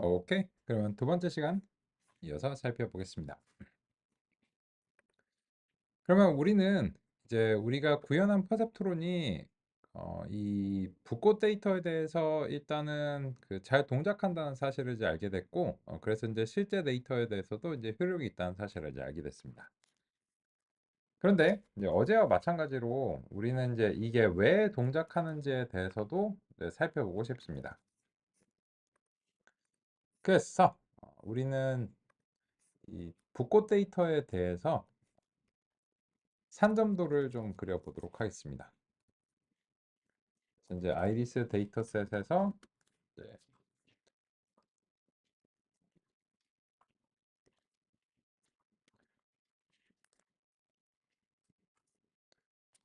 오케이. 그러면 두 번째 시간 이어서 살펴보겠습니다. 그러면 우리는 이제 우리가 구현한 퍼셉트론이 이 붓꽃 데이터에 대해서 일단은 그 잘 동작한다는 사실을 이제 알게 됐고, 그래서 이제 실제 데이터에 대해서도 이제 효력이 있다는 사실을 이제 알게 됐습니다. 그런데 이제 어제와 마찬가지로 우리는 이제 이게 왜 동작하는지에 대해서도 이제 살펴보고 싶습니다. 그래서 우리는 이 붓꽃 데이터에 대해서 산점도를 좀 그려보도록 하겠습니다. 그래서 이제 아이리스 데이터셋에서 이제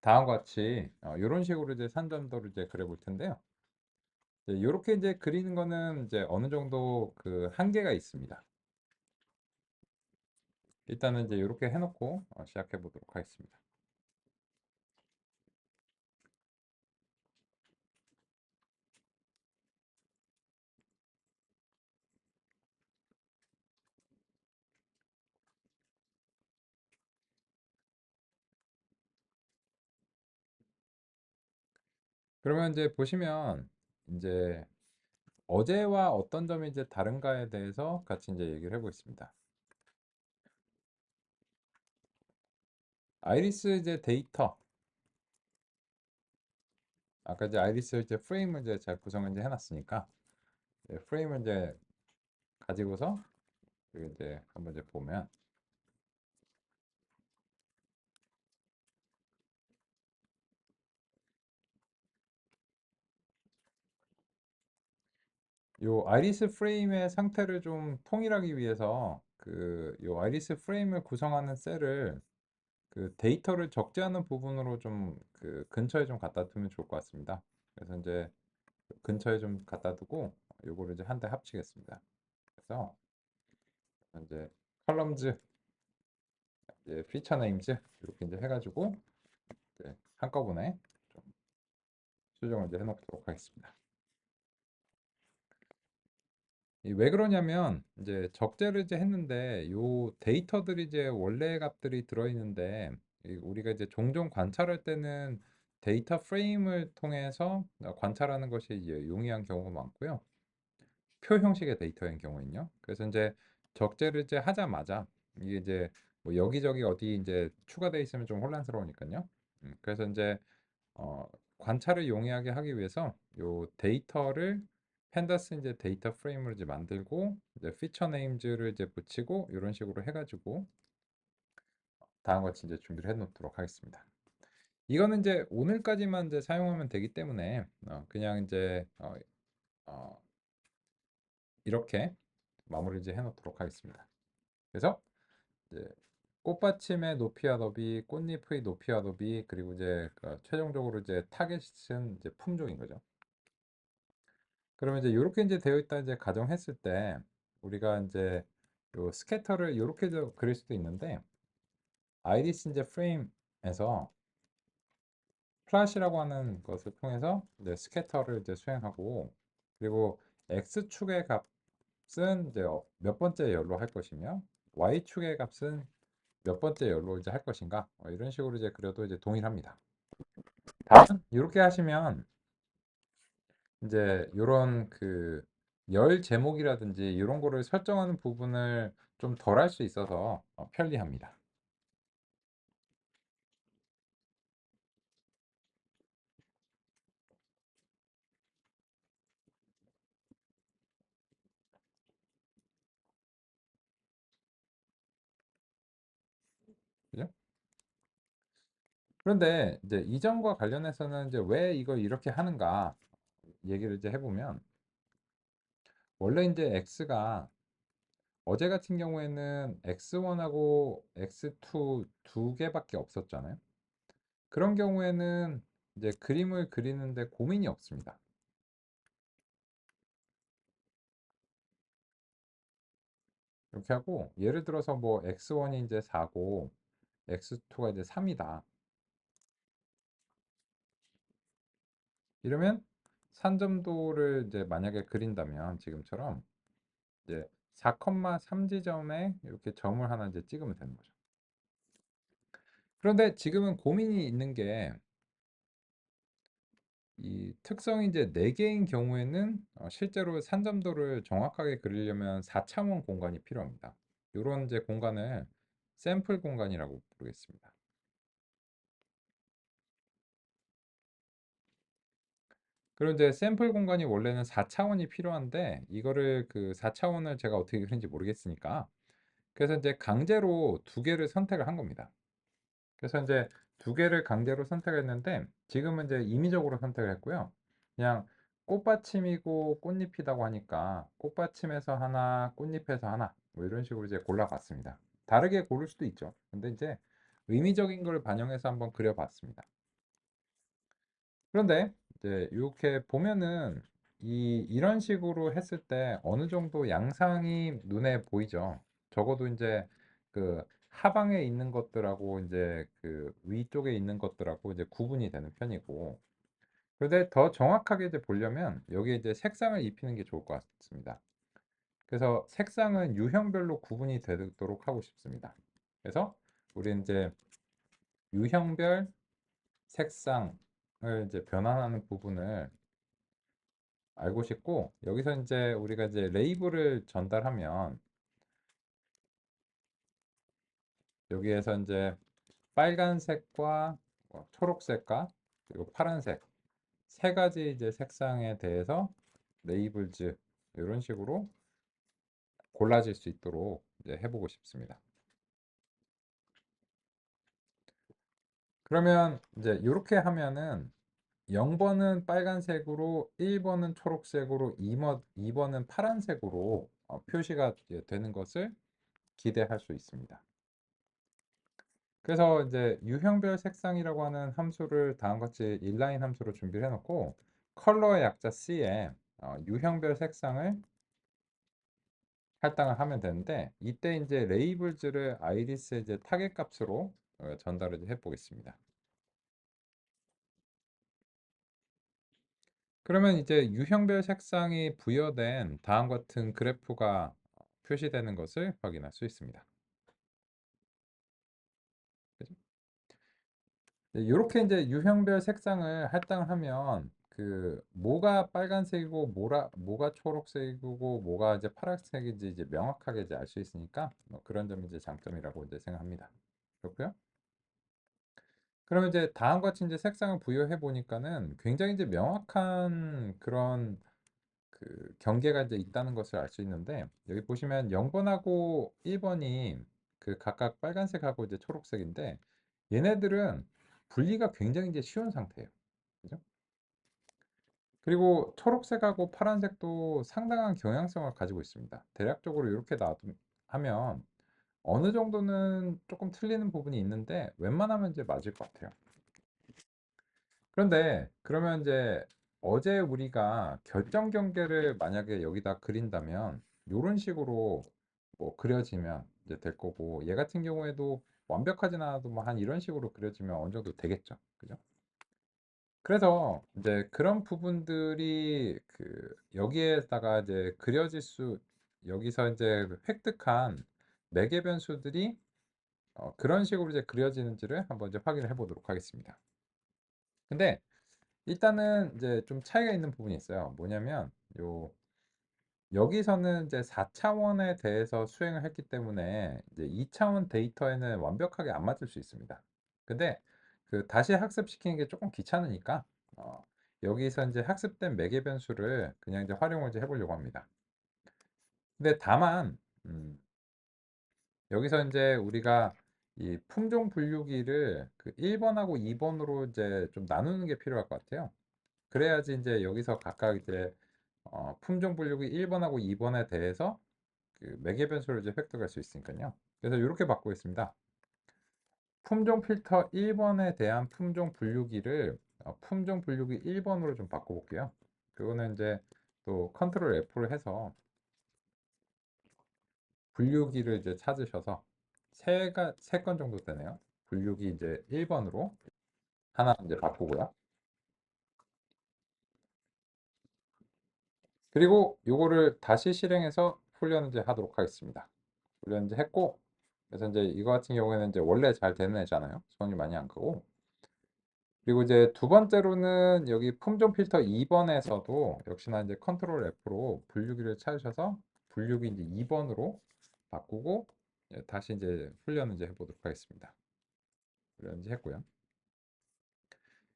다음과 같이 이런 식으로 이제 산점도를 이제 그려볼 텐데요. 이렇게 이제 그리는 거는 이제 어느 정도 그 한계가 있습니다. 일단은 이제 이렇게 해놓고 시작해 보도록 하겠습니다. 그러면 이제 보시면 이제 어제와 어떤 점이 이제 다른가에 대해서 같이 이제 얘기를 해보겠습니다. 아이리스 이제 데이터 아까 이제 아이리스 이제 프레임을 이제 잘 구성을 이제 해놨으니까 프레임을 이제 가지고서 그리고 이제 한번 이제 보면 요 아이리스 프레임의 상태를 좀 통일하기 위해서 그 요 아이리스 프레임을 구성하는 셀을 그 데이터를 적재하는 부분으로 좀 그 근처에 좀 갖다 두면 좋을 것 같습니다. 그래서 이제 근처에 좀 갖다 두고 요거를 이제 한대 합치겠습니다. 그래서 이제 컬럼즈 이제 피처 네임즈 이렇게 이제 해가지고 이제 한꺼번에 좀 수정을 이제 해놓도록 하겠습니다. 왜 그러냐면 이제 적재를 이제 했는데 요 데이터들이 이제 원래 값들이 들어있는데 우리가 이제 종종 관찰할 때는 데이터 프레임을 통해서 관찰하는 것이 이제 용이한 경우가 많고요. 표 형식의 데이터인 경우는요. 그래서 이제 적재를 이제 하자마자 이게 이제 뭐 여기저기 어디 이제 추가되어 있으면 좀 혼란스러우니까요. 그래서 이제 어, 관찰을 용이하게 하기 위해서 요 데이터를 펜더스 이제 데이터 프레임을 이제 만들고 이제 피처 네임즈를 이제 붙이고 이런 식으로 해가지고 다음과 같이 이제 준비를 해놓도록 하겠습니다. 이거는 이제 오늘까지만 이제 사용하면 되기 때문에 그냥 이제 어, 이렇게 마무리 이제 해놓도록 하겠습니다. 그래서 이제 꽃받침의 높이와 너비, 꽃잎의 높이와 너비, 그리고 이제 최종적으로 이제 타겟은 이제 품종인 거죠. 그러면 이제 이렇게 이제 되어 있다 이제 가정했을 때 우리가 이제 요 스캐터를 이렇게 그릴 수도 있는데 아이리스 이제 프레임에서 플랫이라고 하는 것을 통해서 이제 스캐터를 이제 수행하고 그리고 x축의 값은 이제 몇 번째 열로 할 것이며 y축의 값은 몇 번째 열로 이제 할 것인가 이런 식으로 이제 그려도 이제 동일합니다. 다음 이렇게 하시면 이제 요런 그 열 제목이라든지 이런 거를 설정하는 부분을 좀 덜 할 수 있어서 편리합니다. 그죠? 그런데 이제 이전과 관련해서는 이제 왜 이걸 이렇게 하는가 얘기를 이제 해보면 원래 이제 x가 어제 같은 경우에는 x1하고 x2 두 개밖에 없었잖아요. 그런 경우에는 이제 그림을 그리는데 고민이 없습니다. 이렇게 하고 예를 들어서 뭐 x1이 이제 4고 x2가 이제 3이다. 이러면 산점도를 이제 만약에 그린다면 지금처럼 이제 4,3 지점에 이렇게 점을 하나 이제 찍으면 되는 거죠. 그런데 지금은 고민이 있는 게 이 특성이 이제 4개인 경우에는 실제로 산점도를 정확하게 그리려면 4차원 공간이 필요합니다. 요런 이제 공간을 샘플 공간이라고 부르겠습니다. 그리고 이제 샘플 공간이 원래는 4차원이 필요한데 이거를 그 4차원을 제가 어떻게 그린지 모르겠으니까 그래서 이제 강제로 2개를 선택을 한 겁니다. 그래서 이제 2개를 강제로 선택했는데 지금은 이제 임의적으로 선택을 했고요. 그냥 꽃받침이고 꽃잎이라고 하니까 꽃받침에서 하나, 꽃잎에서 하나 뭐 이런 식으로 이제 골라봤습니다. 다르게 고를 수도 있죠. 근데 이제 의미적인 걸 반영해서 한번 그려봤습니다. 그런데 이제 이렇게 보면은 이런 식으로 했을 때 어느 정도 양상이 눈에 보이죠. 적어도 이제 그 하방에 있는 것들하고 이제 그 위쪽에 있는 것들하고 이제 구분이 되는 편이고. 그런데 더 정확하게 이제 보려면 여기에 이제 색상을 입히는 게 좋을 것 같습니다. 그래서 색상은 유형별로 구분이 되도록 하고 싶습니다. 그래서 우리 이제 유형별 색상을 이제 변환하는 부분을 알고 싶고 여기서 이제 우리가 이제 레이블을 전달하면 여기에서 이제 빨간색과 초록색과 그리고 파란색 3가지 이제 색상에 대해서 레이블즈 이런 식으로 골라질 수 있도록 이제 해보고 싶습니다. 그러면 이제 이렇게 하면은 0번은 빨간색으로 1번은 초록색으로 2번은 파란색으로 표시가 되는 것을 기대할 수 있습니다. 그래서 이제 유형별 색상이라고 하는 함수를 다음과 같이 inline 함수로 준비를 해놓고 컬러의 약자 C에 유형별 색상을 할당을 하면 되는데 이때 이제 레이블즈를 아이리스의 이제 타겟 값으로 전달을 해 보겠습니다. 그러면 이제 유형별 색상이 부여된 다음 같은 그래프가 표시되는 것을 확인할 수 있습니다. 이렇게 이제 유형별 색상을 할당을 하면 그 뭐가 빨간색이고 뭐가 초록색이고 뭐가 이제 파란색인지 이제 명확하게 이제 알 수 있으니까 뭐 그런 점이 이제 장점이라고 이제 생각합니다. 그렇고요. 그러면 이제 다음과 같이 이제 색상을 부여해 보니까는 굉장히 이제 명확한 그런 그 경계가 이제 있다는 것을 알 수 있는데 여기 보시면 0번하고 1번이 그 각각 빨간색하고 이제 초록색인데 얘네들은 분리가 굉장히 이제 쉬운 상태예요. 그죠? 그리고 초록색하고 파란색도 상당한 경향성을 가지고 있습니다. 대략적으로 이렇게 하면 어느 정도는 조금 틀리는 부분이 있는데 웬만하면 이제 맞을 것 같아요. 그런데 그러면 이제 어제 우리가 결정 경계를 만약에 여기다 그린다면 이런 식으로 뭐 그려지면 이제 될 거고 얘 같은 경우에도 완벽하진 않아도 뭐 한 이런 식으로 그려지면 어느 정도 되겠죠. 그죠? 그래서 이제 그런 부분들이 그 여기에다가 이제 여기서 이제 획득한 매개 변수들이 그런 식으로 이제 그려지는지를 한번 이제 확인을 해 보도록 하겠습니다. 근데 일단은 이제 좀 차이가 있는 부분이 있어요. 뭐냐면 요 여기서는 이제 4차원에 대해서 수행을 했기 때문에 이제 2차원 데이터에는 완벽하게 안 맞을 수 있습니다. 근데 그 다시 학습시키는 게 조금 귀찮으니까 여기서 이제 학습된 매개 변수를 그냥 이제 활용을 이제 해보려고 합니다. 근데 다만 여기서 이제 우리가 이 품종 분류기를 그 1번하고 2번으로 이제 좀 나누는 게 필요할 것 같아요. 그래야지 이제 여기서 각각 이제 품종 분류기 1번하고 2번에 대해서 그 매개 변수를 이제 획득할 수 있으니까요. 그래서 이렇게 바꾸겠습니다. 품종 필터 1번에 대한 품종 분류기를 품종 분류기 1번으로 좀 바꿔볼게요. 그거는 이제 또 컨트롤 F를 해서 분류기를 이제 찾으셔서 세 건 정도 되네요. 분류기 이제 1번으로 하나 이제 바꾸고요. 그리고 요거를 다시 실행해서 훈련을 하도록 하겠습니다. 훈련 했고, 그래서 이제 이거 같은 경우에는 이제 원래 잘 되는 애잖아요. 손이 많이 안 가고. 그리고 이제 두 번째로는 여기 품종 필터 2번에서도 역시나 이제 컨트롤 F로 분류기를 찾으셔서 분류기 이제 2번으로 바꾸고 다시 이제 훈련을 해보도록 하겠습니다. 훈련 했고요.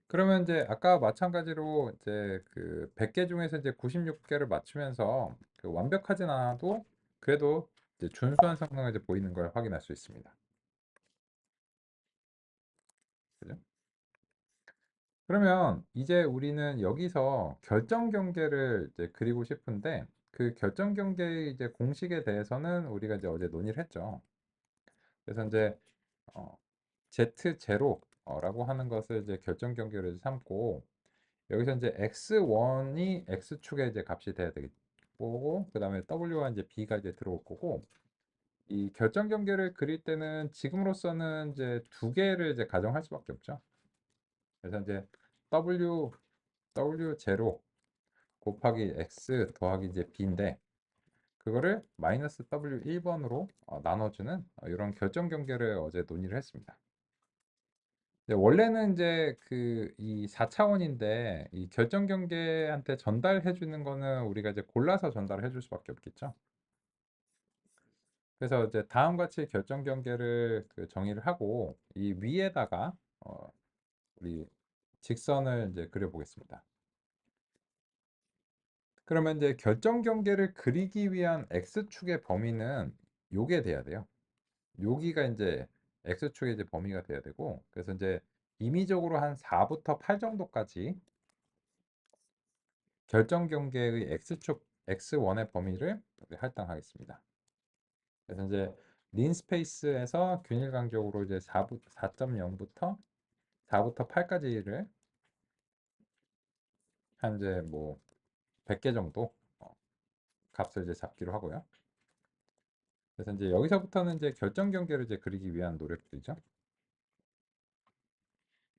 그러면 이제 아까 마찬가지로 이제 그 100개 중에서 이제 96개를 맞추면서 그 완벽하진 않아도 그래도 이제 준수한 성능을 보이는 걸 확인할 수 있습니다. 그죠? 그러면 이제 우리는 여기서 결정 경계를 이제 그리고 싶은데 그 결정 경계의 이제 공식에 대해서는 우리가 이제 어제 논의를 했죠. 그래서 이제 어, Z0라고 하는 것을 이제 결정 경계를 삼고 여기서 이제 x1이 x축의 이제 값이 돼야 되고 그다음에 w와 이제 b가 이제 들어올 거고 이 결정 경계를 그릴 때는 지금으로서는 이제 두 개를 이제 가정할 수밖에 없죠. 그래서 이제 w0 곱하기 x 더하기 이제 b인데 그거를 마이너스 w 1번으로 나눠주는 이런 결정 경계를 어제 논의를 했습니다. 원래는 이제 그 이 4차원인데 이 결정 경계한테 전달해 주는 거는 우리가 이제 골라서 전달해 줄 수밖에 없겠죠. 그래서 이제 다음과 같이 결정 경계를 그 정의를 하고 이 위에다가 우리 직선을 이제 그려 보겠습니다. 그러면 이제 결정 경계를 그리기 위한 x축의 범위는 요게 돼야 돼요. 여기가 이제 x축의 이제 범위가 돼야 되고 그래서 이제 임의적으로 한 4부터 8 정도까지 결정 경계의 x축 x1의 범위를 할당하겠습니다. 그래서 이제 린 스페이스에서 균일 간격으로 이제 4.0부터 4부터 8까지를 한 이제 뭐 100개 정도 값을 이제 잡기로 하고요. 그래서 이제 여기서부터는 이제 결정 경계를 이제 그리기 위한 노력들이죠.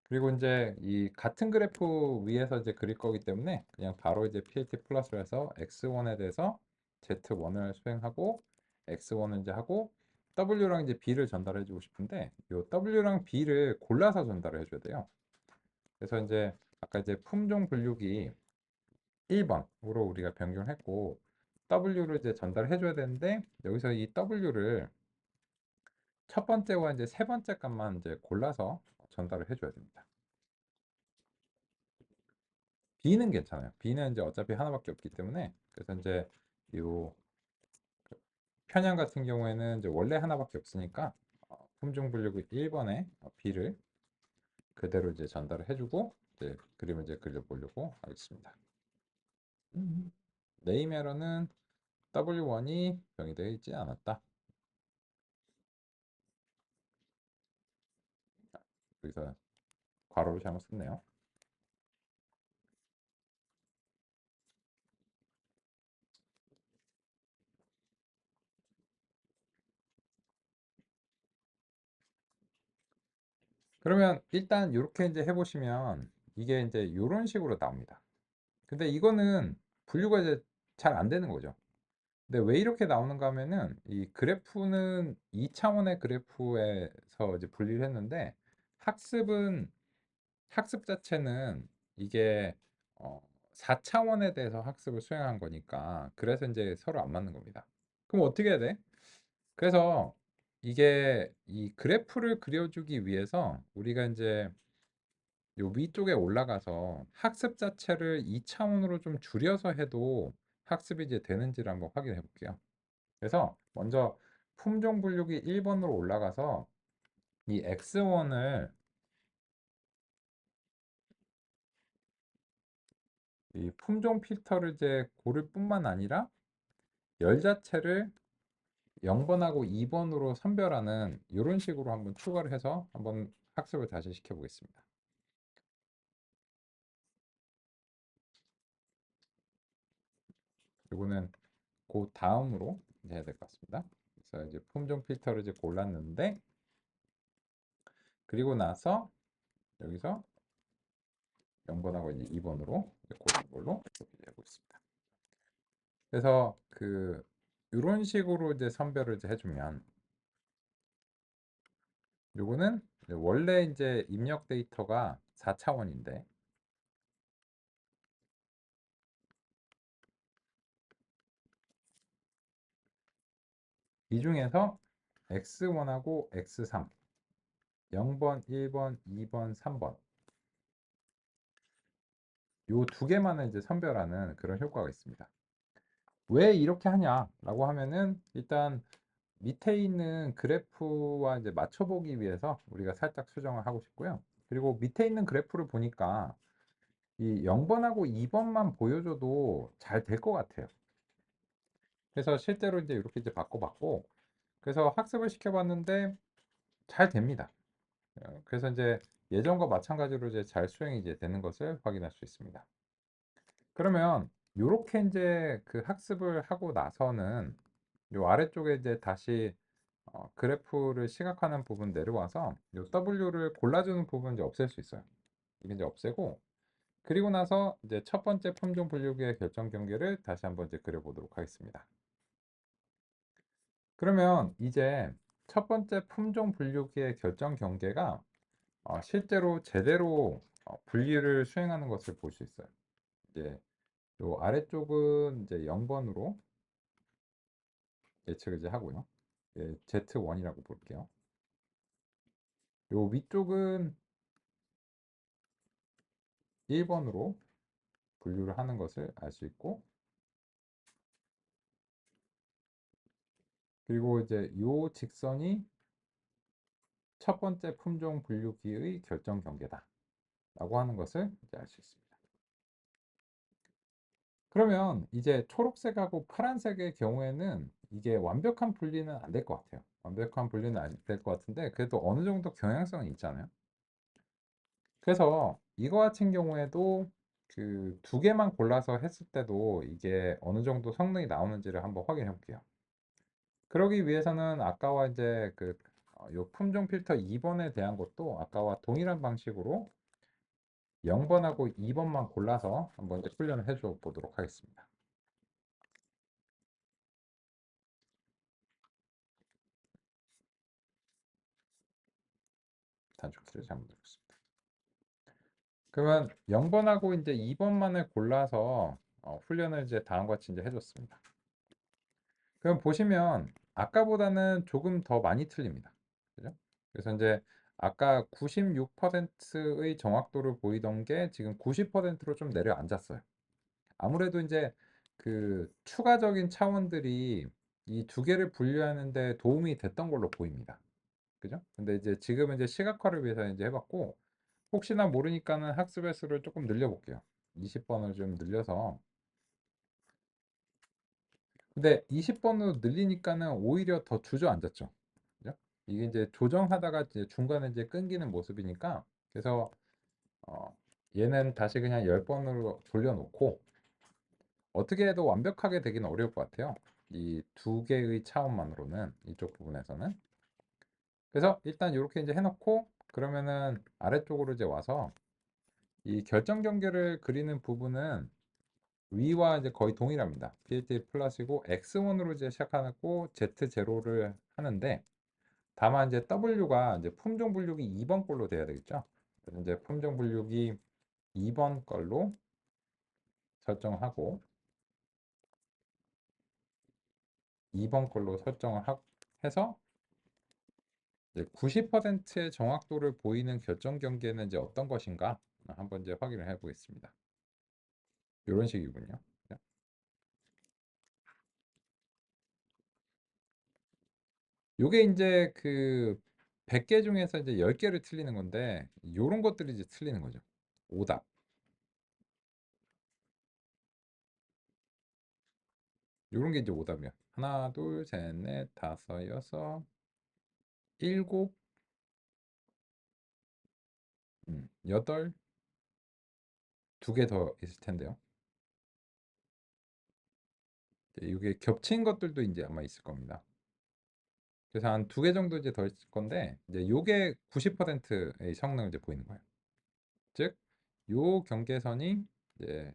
그리고 이제 이 같은 그래프 위에서 이제 그릴 거기 때문에 그냥 바로 이제 PLT 플러스로 해서 x1에 대해서 z1을 수행하고 x1을 이제 하고 w랑 이제 b를 전달해 주고 싶은데 요 w랑 b를 골라서 전달을 해줘야 돼요. 그래서 이제 아까 이제 품종 분류기 1번으로 우리가 변경했고 w를 이제 전달해 줘야 되는데 여기서 이 w를 첫 번째와 이제 세 번째 값만 이제 골라서 전달을 해줘야 됩니다. B는 괜찮아요. B는 이제 어차피 하나밖에 없기 때문에 그래서 이제 요 편향 같은 경우에는 이제 원래 하나밖에 없으니까 품종 분류기 1번에 B를 그대로 이제 전달을 해주고 이제 그림을 이제 그려보려고 하겠습니다. 네임 에러는 W1이 병의되어 있지 않았다. 여기서 괄호를 잘못 썼네요. 그러면 일단 이렇게 이제 해보시면 이게 이제 이런 식으로 나옵니다. 근데 이거는 분류가 이제 잘 안 되는 거죠. 근데 왜 이렇게 나오는가 하면은 이 그래프는 2차원의 그래프에서 이제 분리를 했는데 학습은 학습 자체는 이게 어 4차원에 대해서 학습을 수행한 거니까 그래서 이제 서로 안 맞는 겁니다. 그럼 어떻게 해야 돼? 그래서 이게 이 그래프를 그려주기 위해서 우리가 이제 요 위쪽에 올라가서 학습 자체를 2차원으로 좀 줄여서 해도 학습이 이제 되는지를 한번 확인해 볼게요. 그래서 먼저 품종 분류기 1번으로 올라가서 이 x1을 이 품종 필터를 이제 고를 뿐만 아니라 열 자체를 0번하고 2번으로 선별하는 이런 식으로 한번 추가를 해서 한번 학습을 다시 시켜 보겠습니다. 이거는 그 다음으로 해야 될 것 같습니다. 그래서 이제 품종 필터를 이제 골랐는데 그리고 나서 여기서 0번하고 이제 2번으로 고른 걸로 이렇게 되고 있습니다. 그래서 그 이런 식으로 이제 선별을 이제 해주면 요거는 원래 이제 입력 데이터가 4차원인데 이 중에서 x1하고 x3, 0번, 1번, 2번, 3번 요 두 개만을 이제 선별하는 그런 효과가 있습니다. 왜 이렇게 하냐라고 하면은 일단 밑에 있는 그래프와 이제 맞춰보기 위해서 우리가 살짝 수정을 하고 싶고요. 그리고 밑에 있는 그래프를 보니까 이 0번하고 2번만 보여줘도 잘 될 것 같아요. 그래서 실제로 이제 이렇게 이제 바꿔봤고, 그래서 학습을 시켜봤는데 잘 됩니다. 그래서 이제 예전과 마찬가지로 이제 잘 수행이 이제 되는 것을 확인할 수 있습니다. 그러면 이렇게 이제 그 학습을 하고 나서는 요 아래쪽에 이제 다시 그래프를 시각화하는 부분 내려와서 요 W를 골라주는 부분 이제 없앨 수 있어요. 이게 이제 없애고 그리고 나서 이제 첫 번째 품종 분류기의 결정 경계를 다시 한번 이제 그려보도록 하겠습니다. 그러면 이제 첫 번째 품종 분류기의 결정 경계가 실제로 제대로 분리를 수행하는 것을 볼 수 있어요. 이제 요 아래쪽은 이제 0번으로 예측을 이제 하고요. 예, Z1이라고 볼게요. 요 위쪽은 1번으로 분류를 하는 것을 알 수 있고 그리고 이제 요 직선이 첫 번째 품종 분류기의 결정 경계다 라고 하는 것을 이제 알 수 있습니다. 그러면 이제 초록색하고 파란색의 경우에는 이게 완벽한 분리는 안 될 것 같아요. 완벽한 분리는 안 될 것 같은데 그래도 어느 정도 경향성은 있잖아요. 그래서 이거 같은 경우에도 그 두 개만 골라서 했을 때도 이게 어느 정도 성능이 나오는지를 한번 확인해 볼게요. 그러기 위해서는 아까와 이제 요 품종 필터 2번에 대한 것도 아까와 동일한 방식으로 0번하고 2번만 골라서 한번 이제 훈련을 해줘 보도록 하겠습니다. 단축키를 잘못 눌렀습니다. 그러면 0번하고 이제 2번만을 골라서 훈련을 이제 다음과 같이 이제 해줬습니다. 그럼 보시면 아까보다는 조금 더 많이 틀립니다. 그죠? 그래서 이제 아까 96%의 정확도를 보이던 게 지금 90%로 좀 내려앉았어요. 아무래도 이제 그 추가적인 차원들이 이 두 개를 분류하는 데 도움이 됐던 걸로 보입니다. 그죠? 근데 이제 지금은 이제 시각화를 위해서 이제 해봤고 혹시나 모르니까는 학습 횟수를 조금 늘려볼게요. 20번을 좀 늘려서 근데 20번으로 늘리니까는 오히려 더 주저앉았죠. 그죠? 이게 이제 조정하다가 이제 중간에 이제 끊기는 모습이니까 그래서 어, 얘는 다시 그냥 10번으로 돌려놓고 어떻게 해도 완벽하게 되기는 어려울 것 같아요. 이 두 개의 차원만으로는 이쪽 부분에서는. 그래서 일단 이렇게 이제 해놓고 그러면은 아래쪽으로 이제 와서 이 결정 경계를 그리는 부분은 위와 이제 거의 동일합니다. PLT 플러스이고 X1으로 이제 시작하고 Z0를 하는데 다만 이제 W가 이제 품종 분류기 2번 걸로 돼야 되겠죠. 그래서 이제 품종 분류기 2번 걸로 설정하고 2번 걸로 설정을 해서 90%의 정확도를 보이는 결정 경계는 이제 어떤 것인가 한번 이제 확인을 해 보겠습니다. 이런 식이군요. 요게 이제 그 100개 중에서 이제 10개를 틀리는 건데 요런 것들이 이제 틀리는 거죠. 오답. 요런 게 이제 오답이야. 하나, 둘, 셋, 넷, 다섯, 여섯, 일곱, 여덟, 두 개 더 있을 텐데요. 이게 겹친 것들도 이제 아마 있을 겁니다. 그래서 한 두 개 정도 이제 더 있을 건데 이제 요게 90%의 성능을 이제 보이는 거예요. 즉, 요 경계선이 이제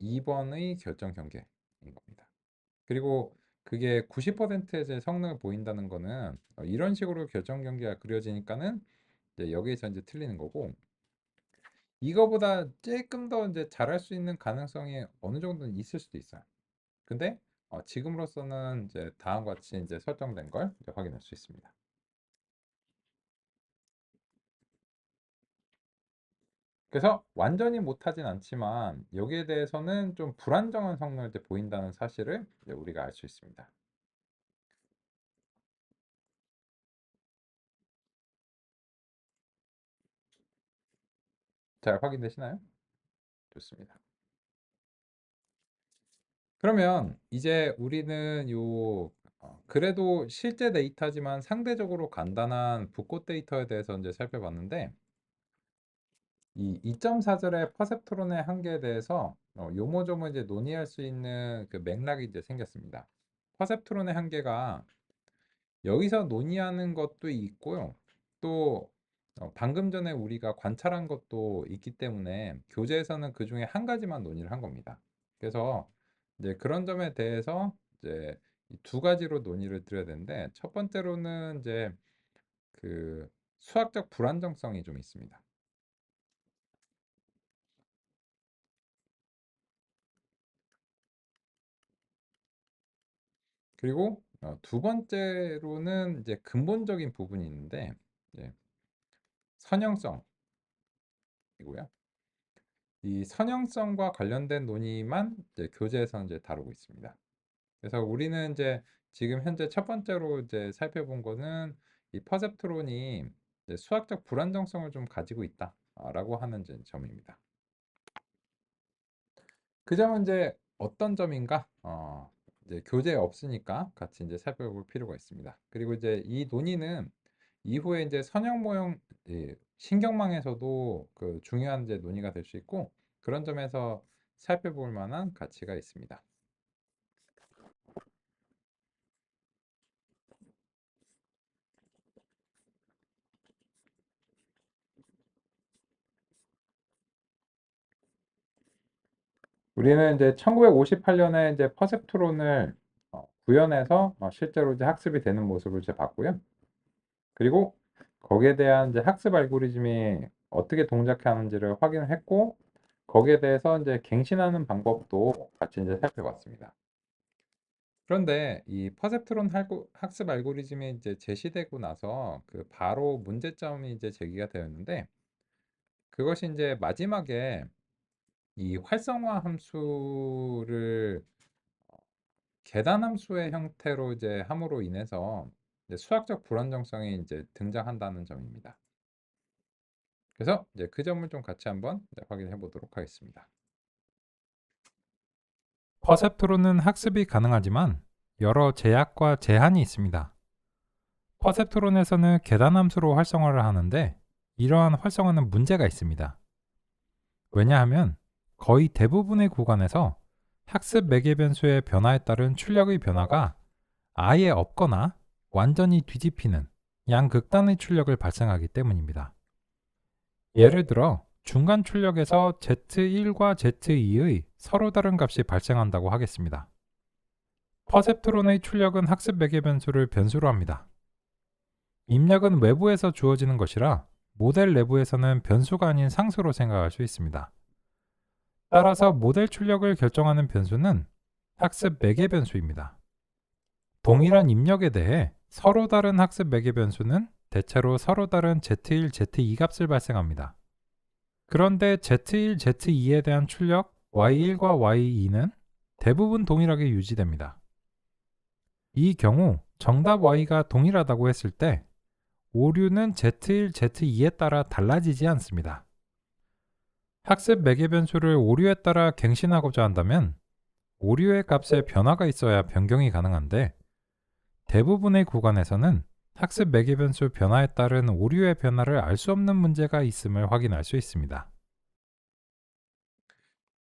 2번의 결정 경계인 겁니다. 그리고 그게 90%의 이제 성능을 보인다는 거는 이런 식으로 결정 경기가 그려지니까는 이제 여기에서 이제 틀리는 거고, 이거보다 조금 더 이제 잘할 수 있는 가능성이 어느 정도는 있을 수도 있어요. 근데 지금으로서는 이제 다음과 같이 이제 설정된 걸 이제 확인할 수 있습니다. 그래서 완전히 못하진 않지만 여기에 대해서는 좀 불안정한 성능을 이제 보인다는 사실을 이제 우리가 알 수 있습니다. 잘 확인되시나요? 좋습니다. 그러면 이제 우리는 그래도 실제 데이터지만 상대적으로 간단한 붓꽃 데이터에 대해서 이제 살펴봤는데, 이 2.4절의 퍼셉트론의 한계에 대해서 요모조모 이제 논의할 수 있는 그 맥락이 이제 생겼습니다. 퍼셉트론의 한계가 여기서 논의하는 것도 있고요. 또 방금 전에 우리가 관찰한 것도 있기 때문에 교재에서는 그 중에 한 가지만 논의를 한 겁니다. 그래서 이제 그런 점에 대해서 이제 이두 가지로 논의를 드려야 되는데, 첫 번째로는 이제 그 수학적 불안정성이 좀 있습니다. 그리고 두 번째로는 이제 근본적인 부분이 있는데, 이제 선형성이고요. 이 선형성과 관련된 논의만 이제 교재에서 이제 다루고 있습니다. 그래서 우리는 이제 지금 현재 첫 번째로 이제 살펴본 거는 이 퍼셉트론이 이제 수학적 불안정성을 좀 가지고 있다라고 하는 이제 점입니다. 그 점은 이제 어떤 점인가? 이제 교재에 없으니까 같이 이제 살펴볼 필요가 있습니다. 그리고 이제 이 논의는 이후에 이제 선형 모형 신경망에서도 그 중요한 이제 논의가 될 수 있고, 그런 점에서 살펴볼 만한 가치가 있습니다. 우리는 이제 1958년에 이제 퍼셉트론을 구현해서 실제로 이제 학습이 되는 모습을 이제 봤고요. 그리고 거기에 대한 이제 학습 알고리즘이 어떻게 동작하는지를 확인을 했고, 거기에 대해서 이제 갱신하는 방법도 같이 이제 살펴봤습니다. 그런데 이 퍼셉트론 학습 알고리즘이 이제 제시되고 나서 그 바로 문제점이 이제 제기가 되었는데, 그것이 이제 마지막에 이 활성화 함수를 계단 함수의 형태로 이제 함으로 인해서 이제 수학적 불안정성이 이제 등장한다는 점입니다. 그래서 이제 그 점을 좀 같이 한번 확인해 보도록 하겠습니다. 퍼셉트론은 학습이 가능하지만 여러 제약과 제한이 있습니다. 퍼셉트론에서는 계단 함수로 활성화를 하는데 이러한 활성화는 문제가 있습니다. 왜냐하면 거의 대부분의 구간에서 학습 매개 변수의 변화에 따른 출력의 변화가 아예 없거나 완전히 뒤집히는 양극단의 출력을 발생하기 때문입니다. 예를 들어 중간 출력에서 Z1과 Z2의 서로 다른 값이 발생한다고 하겠습니다. 퍼셉트론의 출력은 학습 매개 변수를 변수로 합니다. 입력은 외부에서 주어지는 것이라 모델 내부에서는 변수가 아닌 상수로 생각할 수 있습니다. 따라서 모델 출력을 결정하는 변수는 학습 매개 변수입니다. 동일한 입력에 대해 서로 다른 학습 매개 변수는 대체로 서로 다른 Z1, Z2 값을 발생합니다. 그런데 Z1, Z2에 대한 출력 Y1과 Y2는 대부분 동일하게 유지됩니다. 이 경우 정답 Y가 동일하다고 했을 때 오류는 Z1, Z2에 따라 달라지지 않습니다. 학습 매개 변수를 오류에 따라 갱신하고자 한다면 오류의 값에 변화가 있어야 변경이 가능한데, 대부분의 구간에서는 학습 매개 변수 변화에 따른 오류의 변화를 알 수 없는 문제가 있음을 확인할 수 있습니다.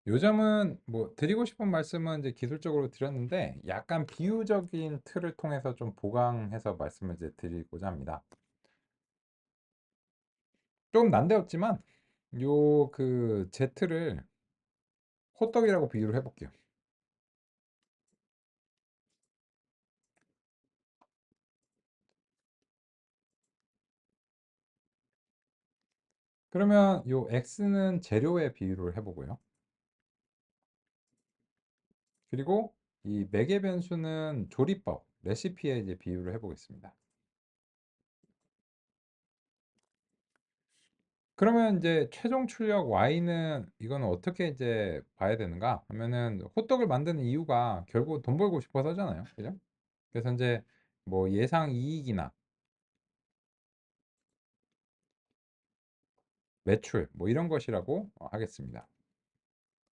요점은 뭐 드리고 싶은 말씀은 이제 기술적으로 드렸는데, 약간 비유적인 틀을 통해서 좀 보강해서 말씀을 이제 드리고자 합니다. 좀 난데없지만 요 그 Z를 호떡이라고 비유를 해볼게요. 그러면 요 x는 재료에 비유를 해보고요. 그리고 이 매개 변수는 조리법, 레시피에 이제 비유를 해보겠습니다. 그러면 이제 최종 출력 y는 이거는 어떻게 이제 봐야 되는가 하면은 호떡을 만드는 이유가 결국 돈 벌고 싶어서잖아요. 그죠? 그래서 이제 뭐 예상 이익이나 매출 뭐 이런 것이라고 하겠습니다.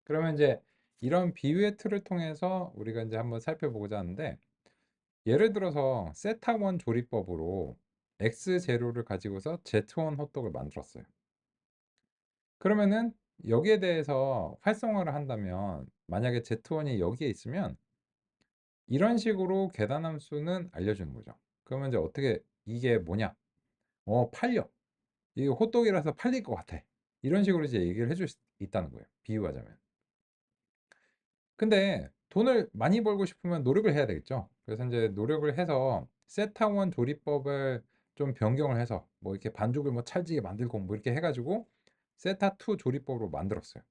그러면 이제 이런 비유의 틀을 통해서 우리가 이제 한번 살펴보고자 하는데, 예를 들어서 세타1 조리법으로 X 재료를 가지고서 Z1 호떡을 만들었어요. 그러면은 여기에 대해서 활성화를 한다면, 만약에 Z1이 여기에 있으면 이런 식으로 계산함수는 알려주는 거죠. 그러면 이제 어떻게, 이게 뭐냐? 팔려. 이게 호떡이라서 팔릴 것 같아. 이런 식으로 이제 얘기를 해줄 수 있다는 거예요. 비유하자면. 근데 돈을 많이 벌고 싶으면 노력을 해야 되겠죠. 그래서 이제 노력을 해서 세타원 조리법을 좀 변경을 해서 뭐 이렇게 반죽을 뭐 찰지게 만들고 뭐 이렇게 해가지고 세타2 조리법으로 만들었어요.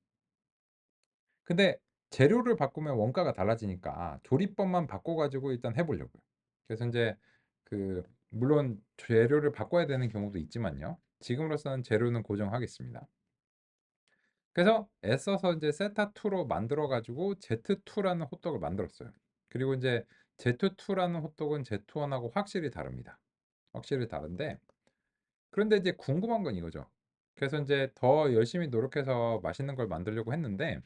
근데 재료를 바꾸면 원가가 달라지니까 조리법만 바꿔가지고 일단 해보려고요. 그래서 이제 그 물론 재료를 바꿔야 되는 경우도 있지만요. 지금으로서는 재료는 고정하겠습니다. 그래서 애써서 이제 세타2로 만들어 가지고 Z2라는 호떡을 만들었어요. 그리고 이제 Z2라는 호떡은 Z1하고 확실히 다릅니다. 확실히 다른데, 그런데 이제 궁금한 건 이거죠. 그래서 이제 더 열심히 노력해서 맛있는 걸 만들려고 했는데,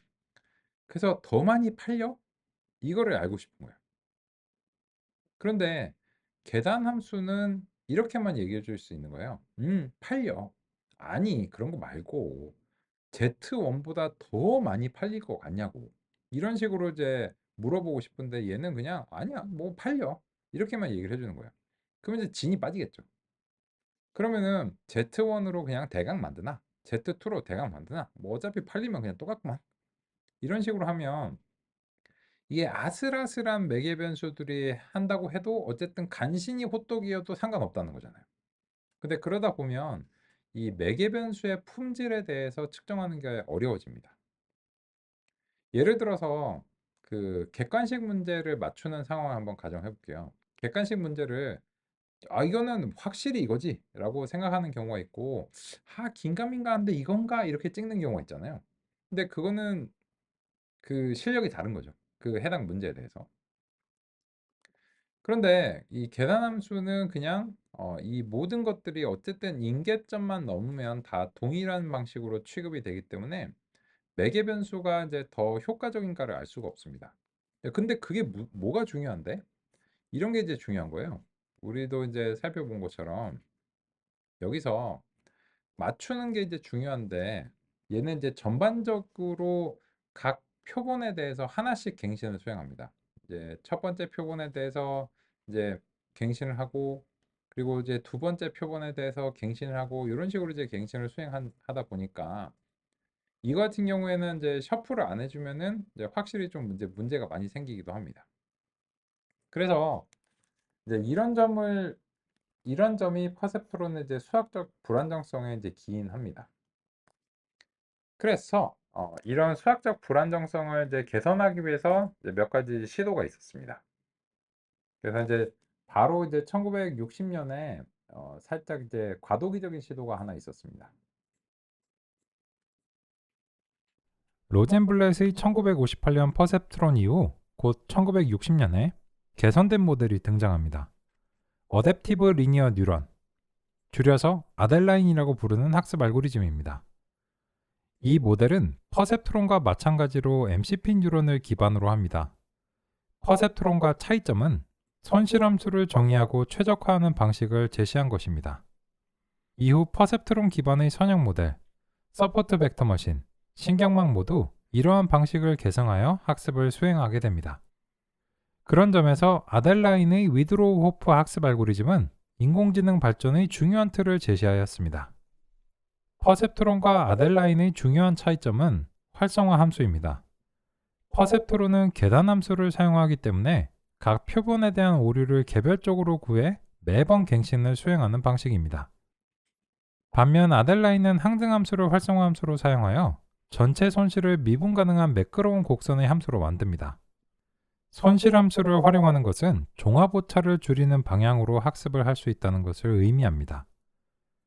그래서 더 많이 팔려? 이거를 알고 싶은 거예요. 그런데 계산 함수는 이렇게만 얘기해 줄 수 있는 거예요. 팔려. 아니, 그런 거 말고 Z1보다 더 많이 팔릴 것 같냐고. 이런 식으로 이제 물어보고 싶은데, 얘는 그냥 아니야, 뭐 팔려. 이렇게만 얘기를 해주는 거예요. 그러면 이제 진이 빠지겠죠. 그러면은 Z1으로 그냥 대강 만드나, Z2로 대강 만드나, 뭐 어차피 팔리면 그냥 똑같구만. 이런 식으로 하면 이게 아슬아슬한 매개 변수들이 한다고 해도 어쨌든 간신히 호떡이어도 상관없다는 거잖아요. 근데 그러다 보면 이 매개 변수의 품질에 대해서 측정하는 게 어려워집니다. 예를 들어서 그 객관식 문제를 맞추는 상황을 한번 가정해 볼게요. 객관식 문제를 이거는 확실히 이거지라고 생각하는 경우가 있고, 긴가민가한데 이건가 이렇게 찍는 경우가 있잖아요. 근데 그거는 그 실력이 다른 거죠. 그 해당 문제에 대해서. 그런데 이 계산함수는 그냥 이 모든 것들이 어쨌든 인계점만 넘으면 다 동일한 방식으로 취급이 되기 때문에 매개 변수가 이제 더 효과적인가를 알 수가 없습니다. 근데 그게 뭐가 중요한데? 이런 게 이제 중요한 거예요. 우리도 이제 살펴본 것처럼 여기서 맞추는 게 이제 중요한데, 얘는 이제 전반적으로 각 표본에 대해서 하나씩 갱신을 수행합니다. 이제 첫 번째 표본에 대해서 이제 갱신을 하고, 그리고 이제 두 번째 표본에 대해서 갱신을 하고, 이런 식으로 이제 갱신을 수행하다 보니까 이거 같은 경우에는 이제 셔플을 안 해주면은 이제 확실히 좀 문제가 많이 생기기도 합니다. 그래서 이제 이런 점이 퍼셉트론의 이제 수학적 불안정성에 이제 기인합니다. 그래서 이런 수학적 불안정성을 이제 개선하기 위해서 이제 몇 가지 시도가 있었습니다. 그래서 이제 바로 이제 1960년에 살짝 이제 과도기적인 시도가 하나 있었습니다. 로젠블렛의 1958년 퍼셉트론 이후 곧 1960년에 개선된 모델이 등장합니다. 어댑티브 리니어 뉴런, 줄여서 아델라인이라고 부르는 학습 알고리즘입니다. 이 모델은 퍼셉트론과 마찬가지로 MCP 뉴런을 기반으로 합니다. 퍼셉트론과 차이점은 선실함수를 정의하고 최적화하는 방식을 제시한 것입니다. 이후 퍼셉트론 기반의 선형 모델, 서포트 벡터 머신, 신경망 모두 이러한 방식을 개성하여 학습을 수행하게 됩니다. 그런 점에서 아델라인의 위드로우 호프 학습 알고리즘은 인공지능 발전의 중요한 틀을 제시하였습니다. 퍼셉트론과 아델라인의 중요한 차이점은 활성화 함수입니다. 퍼셉트론은 계산 함수를 사용하기 때문에 각 표본에 대한 오류를 개별적으로 구해 매번 갱신을 수행하는 방식입니다. 반면 아델라인은 항등 함수를 활성화 함수로 사용하여 전체 손실을 미분 가능한 매끄러운 곡선의 함수로 만듭니다. 손실 함수를 활용하는 것은 종합 오차를 줄이는 방향으로 학습을 할 수 있다는 것을 의미합니다.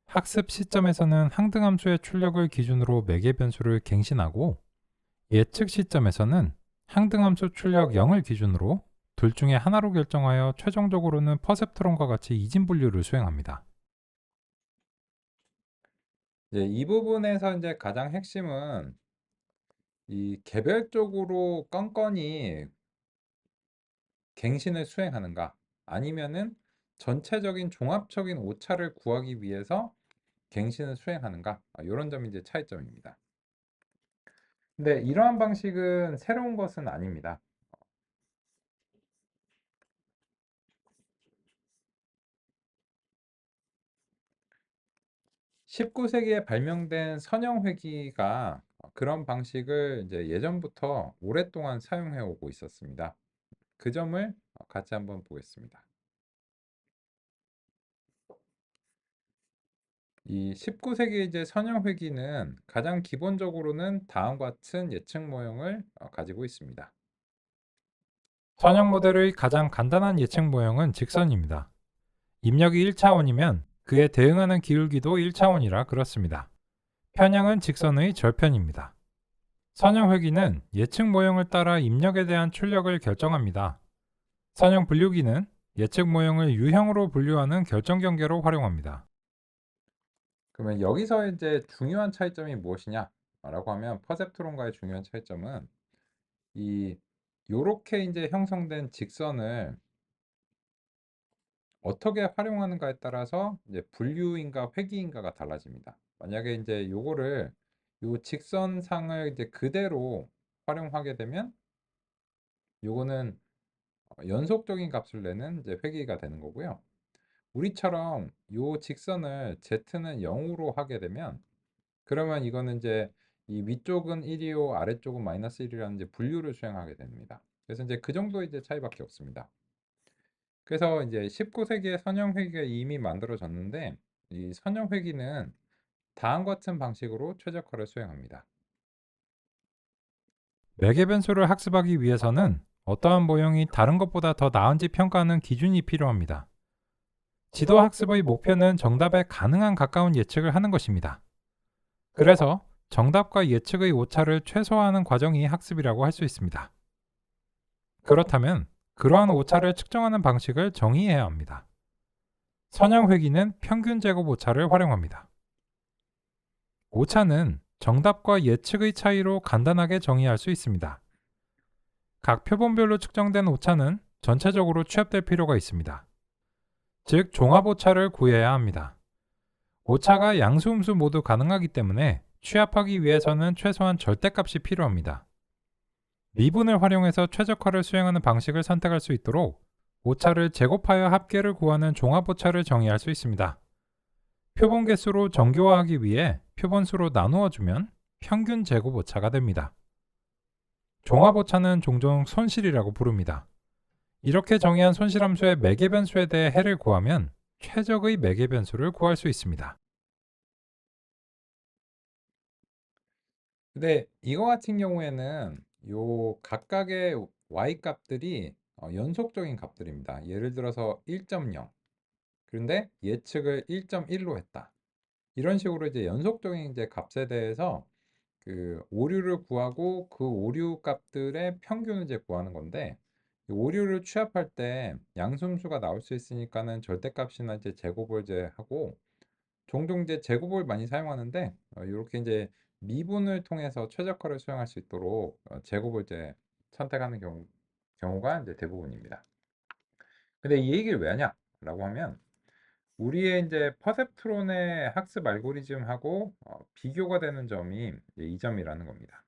학습 시점에서는 항등 함수의 출력을 기준으로 매개 변수를 갱신하고 예측 시점에서는 항등 함수 출력 0을 기준으로 둘 중에 하나로 결정하여 최종적으로는 퍼셉트론과 같이 이진 분류를 수행합니다. 이제 이 부분에서 이제 가장 핵심은 이 개별적으로 건건이 갱신을 수행하는가 아니면은 전체적인 종합적인 오차를 구하기 위해서 갱신을 수행하는가 이런 점이 이제 차이점입니다. 근데 이러한 방식은 새로운 것은 아닙니다. 19세기에 발명된 선형회귀가 그런 방식을 이제 예전부터 오랫동안 사용해 오고 있었습니다. 그 점을 같이 한번 보겠습니다. 이 19세기 이제 선형회귀는 가장 기본적으로는 다음과 같은 예측 모형을 가지고 있습니다. 선형 모델의 가장 간단한 예측 모형은 직선입니다. 입력이 1차원이면 그에 대응하는 기울기도 1차원이라 그렇습니다. 편향은 직선의 절편입니다. 선형 회귀는 예측 모형을 따라 입력에 대한 출력을 결정합니다. 선형 분류기는 예측 모형을 유형으로 분류하는 결정 경계로 활용합니다. 그러면 여기서 이제 중요한 차이점이 무엇이냐? 라고 하면 퍼셉트론과의 중요한 차이점은 이 요렇게 이제 형성된 직선을 어떻게 활용하는가에 따라서 이제 분류인가 회귀인가가 달라집니다. 만약에 이제 요거를 요 직선상을 이제 그대로 활용하게 되면 요거는 연속적인 값을 내는 이제 회귀가 되는 거고요. 우리처럼 요 직선을 z는 0으로 하게 되면 그러면 이거는 이제 이 위쪽은 1이요 아래쪽은 마이너스 1이라는 이제 분류를 수행하게 됩니다. 그래서 이제 그 정도 이제 차이밖에 없습니다. 그래서 이제 19세기에 선형회귀가 이미 만들어졌는데 이 선형회귀는 다음과 같은 방식으로 최적화를 수행합니다. 매개 변수를 학습하기 위해서는 어떠한 모형이 다른 것보다 더 나은지 평가하는 기준이 필요합니다. 지도 학습의 목표는 정답에 가능한 가까운 예측을 하는 것입니다. 그래서 정답과 예측의 오차를 최소화하는 과정이 학습이라고 할 수 있습니다. 그렇다면 그러한 오차를 측정하는 방식을 정의해야 합니다. 선형 회귀는 평균 제곱 오차를 활용합니다. 오차는 정답과 예측의 차이로 간단하게 정의할 수 있습니다. 각 표본별로 측정된 오차는 전체적으로 취합될 필요가 있습니다. 즉 종합 오차를 구해야 합니다. 오차가 양수음수 모두 가능하기 때문에 취합하기 위해서는 최소한 절대값이 필요합니다. 미분을 활용해서 최적화를 수행하는 방식을 선택할 수 있도록 오차를 제곱하여 합계를 구하는 종합 오차를 정의할 수 있습니다. 표본 개수로 정교화하기 위해 표본수로 나누어 주면 평균 제곱 오차가 됩니다. 종합 오차는 종종 손실이라고 부릅니다. 이렇게 정의한 손실 함수의 매개 변수에 대해 해를 구하면 최적의 매개 변수를 구할 수 있습니다. 근데 이거 같은 경우에는 요 각각의 y 값들이 연속적인 값들입니다. 예를 들어서 1.0 그런데 예측을 1.1로 했다. 이런 식으로 이제 연속적인 이제 값에 대해서 그 오류를 구하고 그 오류 값들의 평균을 이제 구하는 건데 이 오류를 취합할 때 양수음수가 나올 수 있으니까는 절대값이나 이제 제곱을 이제 하고 종종 이제 제곱을 많이 사용하는데 이렇게 이제 미분을 통해서 최적화를 수행할 수 있도록 제곱을 이제 선택하는 경우가 이제 대부분입니다. 근데 이 얘기를 왜 하냐라고 하면 우리의 이제 퍼셉트론의 학습 알고리즘하고 비교가 되는 점이 이제 이 점이라는 겁니다.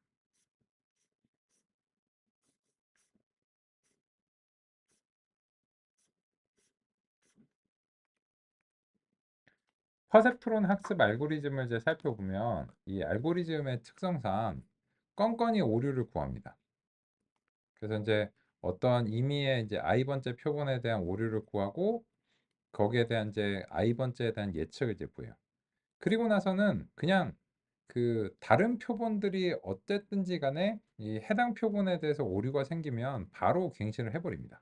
퍼셉트론 학습 알고리즘을 이제 살펴보면 이 알고리즘의 특성상 건건히 오류를 구합니다. 그래서 이제 어떠한 임의의 이제 i번째 표본에 대한 오류를 구하고 거기에 대한 이제 i번째에 대한 예측을 이제 구해요. 그리고 나서는 그냥 그 다른 표본들이 어쨌든지 간에 이 해당 표본에 대해서 오류가 생기면 바로 갱신을 해버립니다.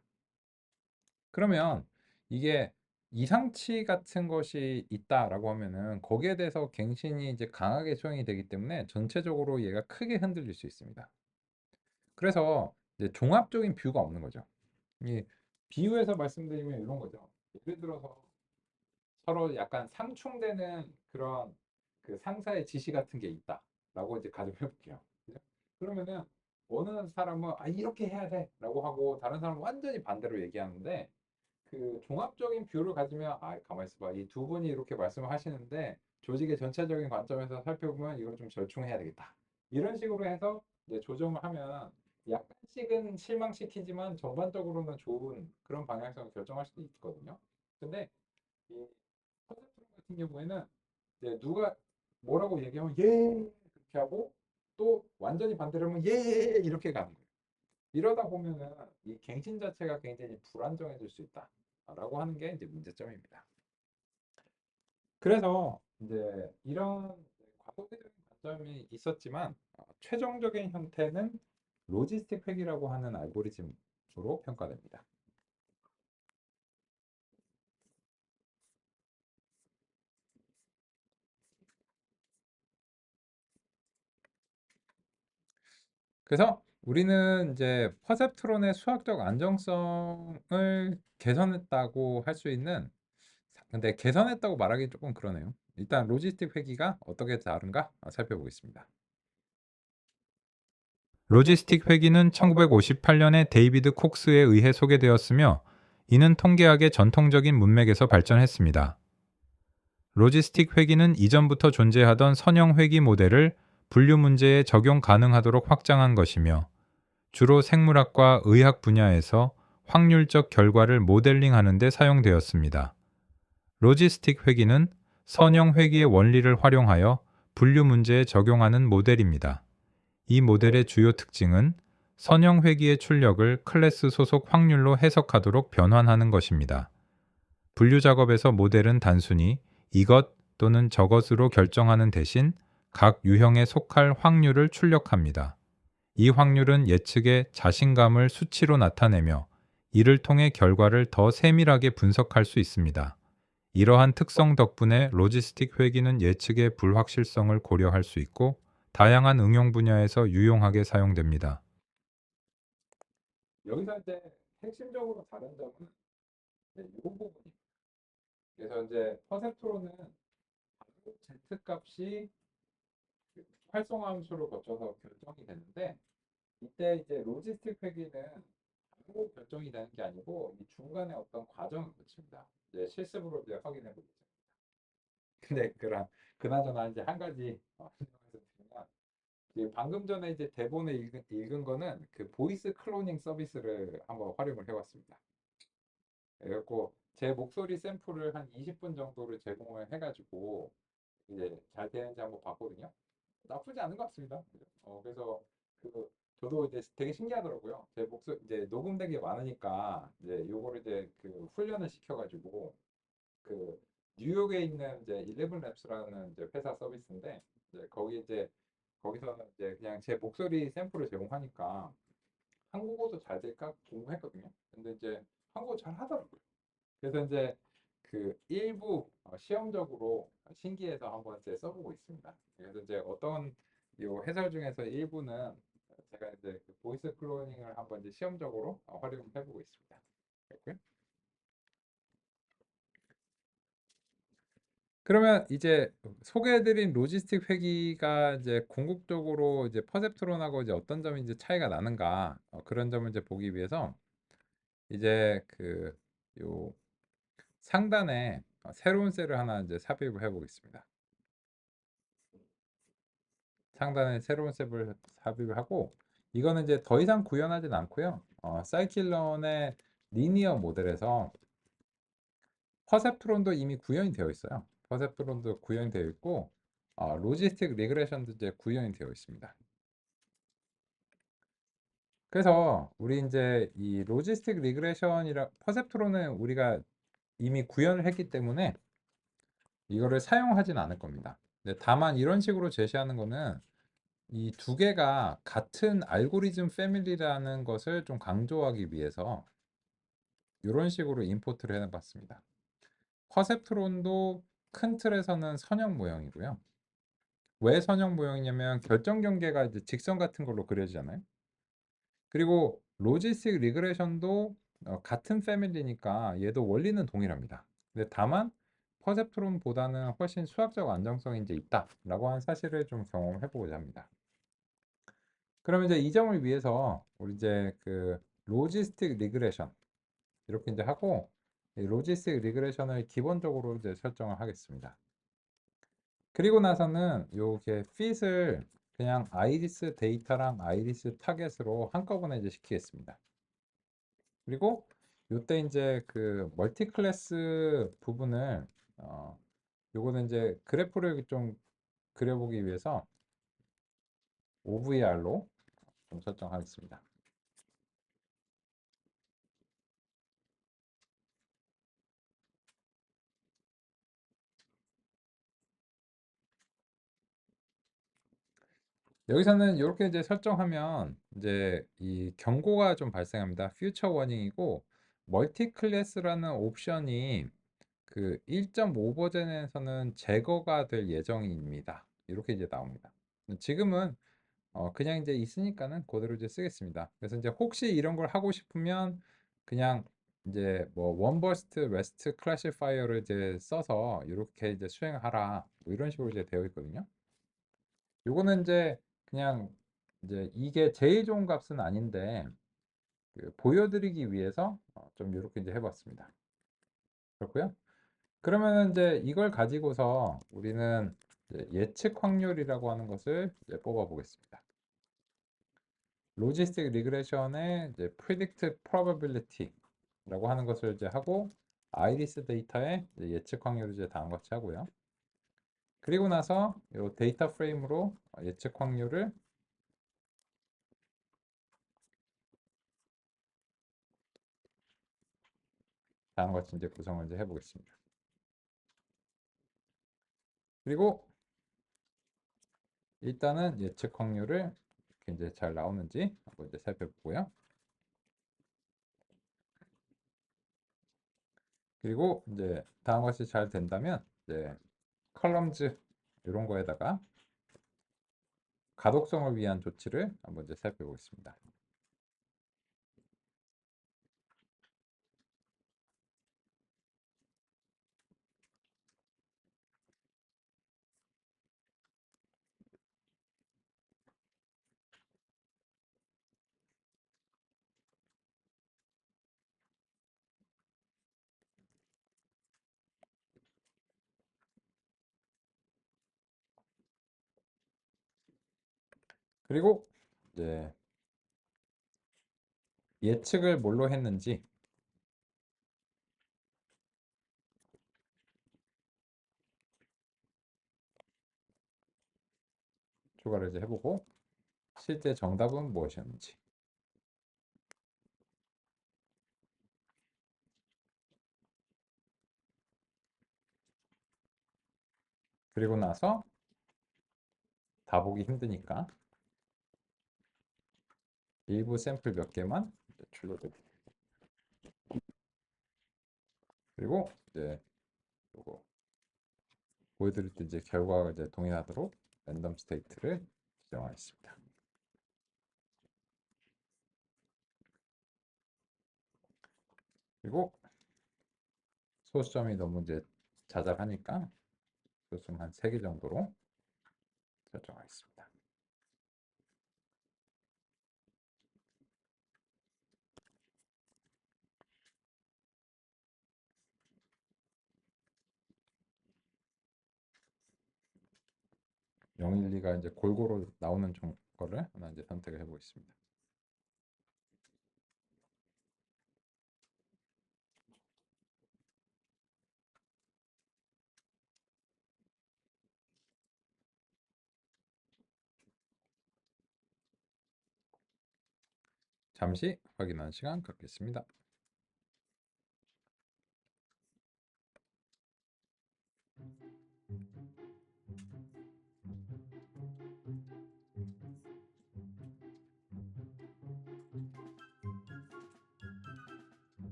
그러면 이게 이상치 같은 것이 있다라고 하면은 거기에 대해서 갱신이 이제 강하게 수행이 되기 때문에 전체적으로 얘가 크게 흔들릴 수 있습니다. 그래서 이제 종합적인 뷰가 없는 거죠. 이 비유해서 말씀드리면 이런 거죠. 예를 들어서 서로 약간 상충되는 그런 그 상사의 지시 같은 게 있다라고 이제 가정해 볼게요. 그죠? 그러면은 어느 사람은 아 이렇게 해야 돼라고 하고 다른 사람은 완전히 반대로 얘기하는데 그 종합적인 뷰를 가지면 아 가만 있어봐 이 두 분이 이렇게 말씀을 하시는데 조직의 전체적인 관점에서 살펴보면 이걸 좀 절충해야 되겠다. 이런 식으로 해서 이제 조정을 하면 약간씩은 실망시키지만 전반적으로는 좋은 그런 방향성을 결정할 수도 있거든요. 근데 이 컨셉트 같은 경우에는 이제 누가 뭐라고 얘기하면 예 그렇게 하고 또 완전히 반대로 하면 예 이렇게 가는 거예요. 이러다 보면은 이 갱신 자체가 굉장히 불안정해질 수 있다라고 하는 게 이제 문제점입니다. 그래서 이제 이런 과도기적인 관점이 있었지만 최종적인 형태는 로지스틱 회귀라고 하는 알고리즘으로 평가됩니다. 그래서 우리는 이제 퍼셉트론의 수학적 안정성을 개선했다고 할 수 있는 근데 개선했다고 말하기 조금 그러네요. 일단 로지스틱 회귀가 어떻게 다른가 살펴보겠습니다. 로지스틱 회기는 1958년에 데이비드 콕스에 의해 소개되었으며 이는 통계학의 전통적인 문맥에서 발전했습니다. 로지스틱 회기는 이전부터 존재하던 선형 회기 모델을 분류 문제에 적용 가능하도록 확장한 것이며 주로 생물학과 의학 분야에서 확률적 결과를 모델링하는 데 사용되었습니다. 로지스틱 회기는 선형 회기의 원리를 활용하여 분류 문제에 적용하는 모델입니다. 이 모델의 주요 특징은 선형 회기의 출력을 클래스 소속 확률로 해석하도록 변환하는 것입니다. 분류 작업에서 모델은 단순히 이것 또는 저것으로 결정하는 대신 각 유형에 속할 확률을 출력합니다. 이 확률은 예측의 자신감을 수치로 나타내며 이를 통해 결과를 더 세밀하게 분석할 수 있습니다. 이러한 특성 덕분에 로지스틱 회기는 예측의 불확실성을 고려할 수 있고 다양한 응용 분야에서 유용하게 사용됩니다. 여기서 이제 핵심적으로 다른 점은 이 부분입니다. 그래서 이제 퍼셉트론은 Z 값이 활성화 함수를 거쳐서 결정이 되는데 이때 이제 로지스틱 회귀는 바로 결정이 되는 게 아니고 이 중간에 어떤 과정을 거칩니다. 이제 실습으로 이제 확인해 보겠습니다. 근데 그나저나 이제 한 가지 설명해서 드리면 방금 전에 이제 대본에 읽은 거는 그 보이스 클로닝 서비스를 한번 활용을 해봤습니다. 그래갖고 제 목소리 샘플을 한 20분 정도를 제공을 해가지고 이제 잘 되는지 한번 봤거든요. 나쁘지 않은 것 같습니다. 그래서 그 저도 이제 되게 신기하더라고요. 제 목소리 이제 녹음된 게 많으니까 이제 요거를 이제 그 훈련을 시켜가지고 그 뉴욕에 있는 이제 11랩스라는 이제 회사 서비스인데 이제 거기서는 이제 그냥 제 목소리 샘플을 제공하니까 한국어도 잘 될까 궁금했거든요. 근데 이제 한국어 잘 하더라고요. 그래서 이제 그 일부 시험적으로 신기해서 한번 이제 써보고 있습니다. 그래서 이제 어떤 요 해설 중에서 일부는 제가 이제 그 보이스 클로닝을 한번 이제 시험적으로 활용해보고 있습니다. 그랬고요. 그러면 이제 소개해드린 로지스틱 회기가 이제 궁극적으로 이제 퍼셉트론하고 이제 어떤 점이 이제 차이가 나는가 그런 점을 이제 보기 위해서 이제 그 요 상단에 새로운 셀을 하나 이제 삽입을 해보겠습니다. 상단에 새로운 셀을 삽입을 하고 이거는 이제 더 이상 구현하진 않고요. 사이클론의 리니어 모델에서 퍼셉트론도 이미 구현이 되어 있어요. 퍼셉트론도 구현이 되어 있고 로지스틱 리그레션도 이제 구현이 되어 있습니다. 그래서 우리 이제 이 로지스틱 리그레션이라 퍼셉트론은 우리가 이미 구현을 했기 때문에 이거를 사용하진 않을 겁니다. 근데 다만 이런 식으로 제시하는 거는 이 두 개가 같은 알고리즘 패밀리라는 것을 좀 강조하기 위해서 이런 식으로 임포트를 해봤습니다. 퍼셉트론도 큰 틀에서는 선형 모형이고요. 왜 선형 모형이냐면 결정 경계가 이제 직선 같은 걸로 그려지잖아요. 그리고 로지스틱 리그레션도 같은 패밀리니까 얘도 원리는 동일합니다. 근데 다만 퍼셉트론보다는 훨씬 수학적 안정성이 이제 있다라고 하는 사실을 좀 경험해 보고자 합니다. 그러면 이제 이 점을 위해서 우리 이제 그 로지스틱 리그레션 이렇게 이제 하고 이 로지스틱 리그레션을 기본적으로 이제 설정을 하겠습니다. 그리고 나서는 요게 fit을 그냥 아이리스 데이터랑 아이리스 타겟으로 한꺼번에 이제 시키겠습니다. 그리고 요때 이제 그 멀티 클래스 부분을 요거는 이제 그래프를 좀 그려보기 위해서 OVR로 좀 설정하겠습니다. 여기서는 이렇게 이제 설정하면 이제 이 경고가 좀 발생합니다. 퓨처 워닝이고 멀티 클래스라는 옵션이 그 1.5 버전에서는 제거가 될 예정입니다. 이렇게 이제 나옵니다. 지금은 그냥 이제 있으니까는 그대로 이제 쓰겠습니다. 그래서 이제 혹시 이런 걸 하고 싶으면 그냥 이제 뭐 원버스트 레스트 클래시파이어를 이제 써서 이렇게 이제 수행하라 뭐 이런 식으로 이제 되어 있거든요. 요거는 이제 그냥 이제 이게 제일 좋은 값은 아닌데 그 보여드리기 위해서 좀 이렇게 이제 해봤습니다. 그렇고요. 그러면 이제 이걸 가지고서 우리는 이제 예측 확률이라고 하는 것을 이제 뽑아 보겠습니다. 로지스틱 리그레션의 이제 predict probability라고 하는 것을 이제 하고 아이리스 데이터의 예측 확률을 이제 다음 같이 하고요. 그리고 나서 이 데이터 프레임으로 예측 확률을 다음 같이 이제 구성을 이제 해보겠습니다. 그리고 일단은 예측 확률을 이렇게 이제 잘 나오는지 한번 이제 살펴보고요. 그리고 이제 다음 것이 잘 된다면 이제 컬럼즈 이런 거에다가 가독성을 위한 조치를 한번 이제 살펴보겠습니다. 그리고 이제 예측을 뭘로 했는지 추가를 이제 해보고 실제 정답은 무엇이었는지 그리고 나서 다 보기 힘드니까 일부 샘플 몇 개만 출력드립니다. 그리고 이제 요거 보여드릴 때 이제 결과가 이제 동일하도록 랜덤 스테이트를 지정하겠습니다. 그리고 소수점이 너무 이제 자잘하니까 소수점 한 3개 정도로 설정하겠습니다. 영 1, 2가 이제 골고루 나오는 거를 하나 이제 선택을 해보겠습니다. 잠시 확인하는 시간 갖겠습니다.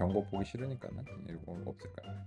경고 보기 싫으니까는 이거 없을까요?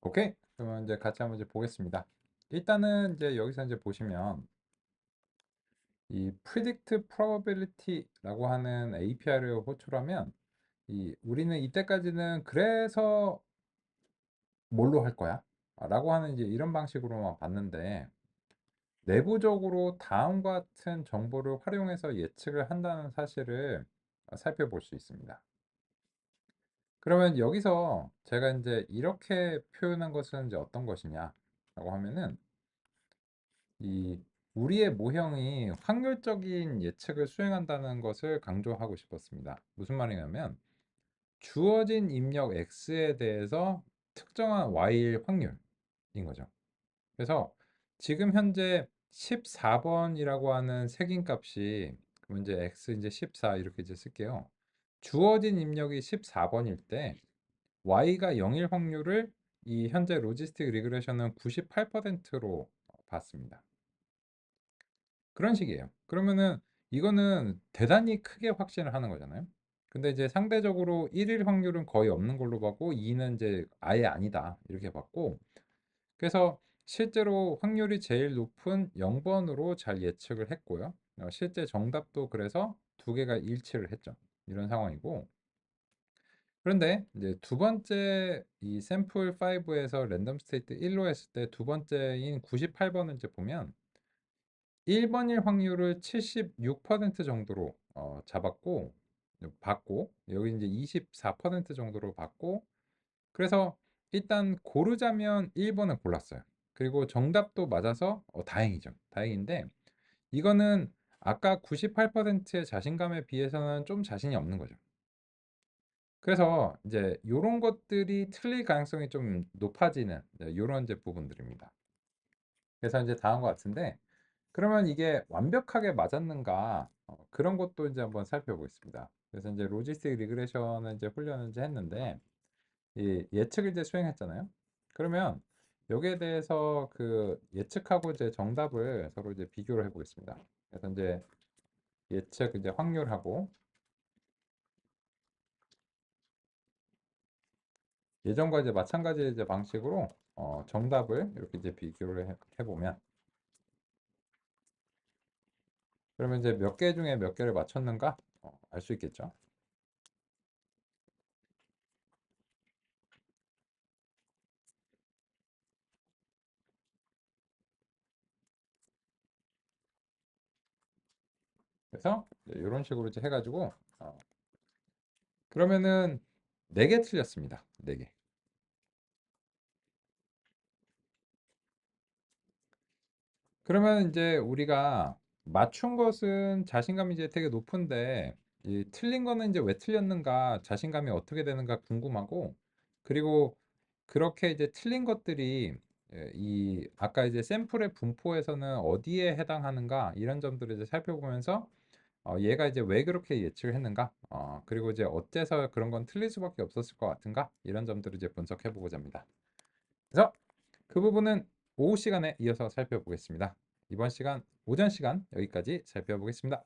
오케이. 그러면 이제 같이 한번 이제 보겠습니다. 일단은 이제 여기서 이제 보시면 이 predict probability라고 하는 API를 호출하면 우리는 이때까지는 그래서 뭘로 할 거야? 라고 하는 이제 이런 방식으로만 봤는데 내부적으로 다음과 같은 정보를 활용해서 예측을 한다는 사실을 살펴볼 수 있습니다. 그러면 여기서 제가 이제 이렇게 표현한 것은 이제 어떤 것이냐라고 하면은 우리의 모형이 확률적인 예측을 수행한다는 것을 강조하고 싶었습니다. 무슨 말이냐면 주어진 입력 x에 대해서 특정한 y일 확률인 거죠. 그래서 지금 현재 14번이라고 하는 색인값이 그럼 이제 x 이제 14 이렇게 이제 쓸게요. 주어진 입력이 14번일 때 y가 0일 확률을 이 현재 로지스틱 리그레션은 98%로 봤습니다. 그런 식이에요. 그러면은 이거는 대단히 크게 확신을 하는 거잖아요. 근데 이제 상대적으로 1일 확률은 거의 없는 걸로 봤고 2는 이제 아예 아니다 이렇게 봤고 그래서 실제로 확률이 제일 높은 0번으로 잘 예측을 했고요. 실제 정답도 그래서 두 개가 일치를 했죠. 이런 상황이고 그런데 이제 두 번째 이 샘플 5에서 랜덤 스테이트 1로 했을 때 두 번째인 98번을 이제 보면 1번일 확률을 76% 정도로 잡았고 받고 여기 이제 24% 정도로 받고 그래서 일단 고르자면 1번을 골랐어요. 그리고 정답도 맞아서 다행이죠. 다행인데 이거는 아까 98%의 자신감에 비해서는 좀 자신이 없는 거죠. 그래서 이제 요런 것들이 틀릴 가능성이 좀 높아지는 요런 이제 부분들입니다. 그래서 이제 다음과 같은데 그러면 이게 완벽하게 맞았는가? 그런 것도 이제 한번 살펴보겠습니다. 그래서 이제 로지스틱 리그레션을 이제 훈련을 이제 했는데 이 예측을 이제 수행했잖아요. 그러면 여기에 대해서 그 예측하고 이제 정답을 서로 이제 비교를 해보겠습니다. 그래서 이제 예측 이제 확률하고 예전과 이제 마찬가지 이제 방식으로 정답을 이렇게 이제 비교를 해보면 그러면 이제 몇 개 중에 몇 개를 맞췄는가 알 수 있겠죠. 그래서 이런 식으로 이제 해가지고 그러면은 4개 틀렸습니다. 4개. 그러면 이제 우리가 맞춘 것은 자신감이 이제 되게 높은데 이 틀린 거는 이제 왜 틀렸는가 자신감이 어떻게 되는가 궁금하고 그리고 그렇게 이제 틀린 것들이 이 아까 이제 샘플의 분포에서는 어디에 해당하는가 이런 점들을 이제 살펴보면서 얘가 이제 왜 그렇게 예측을 했는가 그리고 이제 어째서 그런 건 틀릴 수밖에 없었을 것 같은가 이런 점들을 이제 분석해 보고자 합니다. 그래서 그 부분은 오후 시간에 이어서 살펴보겠습니다. 이번 시간 오전 시간 여기까지 살펴보겠습니다.